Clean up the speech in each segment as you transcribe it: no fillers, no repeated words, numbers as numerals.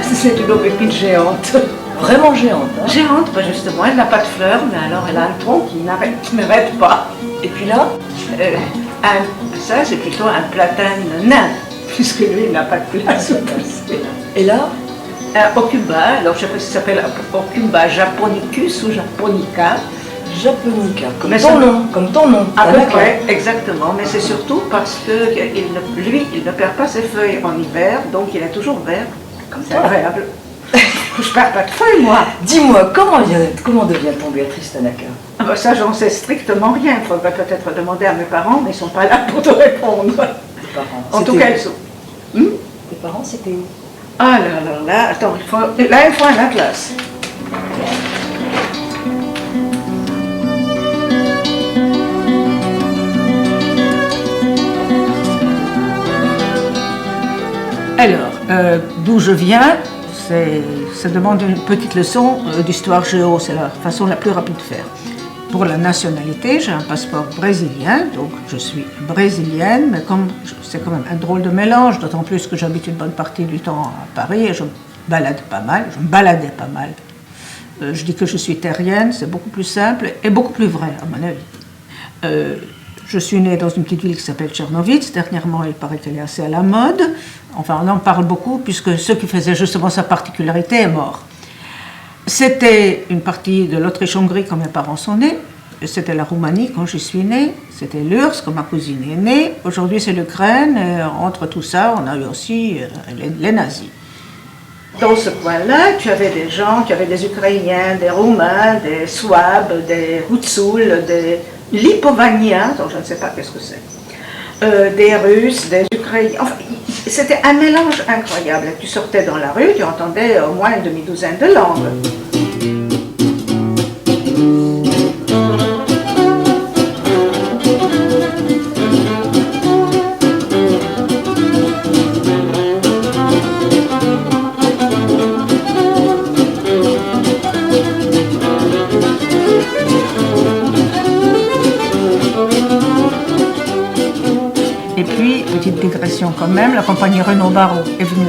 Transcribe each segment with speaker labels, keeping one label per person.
Speaker 1: C'est une aubépine géante.
Speaker 2: Vraiment géante. Hein.
Speaker 1: Géante, bah justement, elle n'a pas de fleurs, mais alors elle a un tronc qui n'arrête pas.
Speaker 2: Et puis là,
Speaker 1: ça c'est plutôt un platane nain, puisque lui il n'a pas de place où passer.
Speaker 2: et là,
Speaker 1: Un Aucumba, alors je ne sais pas si ça s'appelle Aucumba japonicus ou japonica.
Speaker 2: japonica, comme
Speaker 1: Mais
Speaker 2: ton
Speaker 1: ça-
Speaker 2: nom, comme ton nom.
Speaker 1: À
Speaker 2: Ah,
Speaker 1: peu
Speaker 2: d'accord.
Speaker 1: près, exactement, mais c'est surtout parce que lui, il ne perd pas ses feuilles en hiver, donc il est toujours vert. C'est agréable. Je ne perds pas de feuilles, moi.
Speaker 2: Dis-moi, comment devient-on Béatrice Tanaka?
Speaker 1: Ah bah ça, j'en sais strictement rien. Il faudrait peut-être demander à mes parents, mais ils ne sont pas là pour te répondre.
Speaker 2: Tes parents.
Speaker 1: En tout
Speaker 2: C'était
Speaker 1: cas,
Speaker 2: où?
Speaker 1: ils sont.
Speaker 2: Tes parents, c'était où?
Speaker 1: Ah là, attends, il faut un atlas. Alors, d'où je viens, ça demande une petite leçon d'histoire géo, c'est la façon la plus rapide de faire. Pour la nationalité, j'ai un passeport brésilien, donc je suis brésilienne, mais comme c'est quand même un drôle de mélange, d'autant plus que j'habite une bonne partie du temps à Paris et je me baladais pas mal. Je dis que je suis terrienne, c'est beaucoup plus simple et beaucoup plus vrai, à mon avis. Je suis née dans une petite ville qui s'appelle Tchernovitz. Dernièrement, il paraît qu'elle est assez à la mode. Enfin, on en parle beaucoup puisque ceux qui faisaient justement sa particularité est mort. C'était une partie de l'Autriche-Hongrie quand mes parents sont nés. C'était la Roumanie quand je suis née. C'était l'URSS quand ma cousine est née. Aujourd'hui, c'est l'Ukraine. Et entre tout ça, on a eu aussi les nazis. Dans ce coin-là, tu avais des gens, tu avais des Ukrainiens, des Roumains, des Souabes, des Houtsouls, des Lipovaniens, dont je ne sais pas qu'est-ce que c'est, des Russes, des Ukrainiens. Enfin, c'était un mélange incroyable. Tu sortais dans la rue, tu entendais au moins une demi-douzaine de langues. Et puis, petite digression quand même, la compagnie Renault Barreau est venue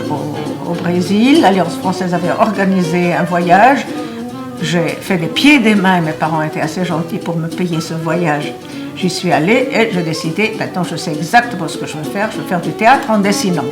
Speaker 1: au Brésil. L'Alliance française avait organisé un voyage. J'ai fait des pieds et des mains, mes parents étaient assez gentils pour me payer ce voyage. J'y suis allée et j'ai décidé, maintenant je sais exactement ce que je veux faire du théâtre en dessinant.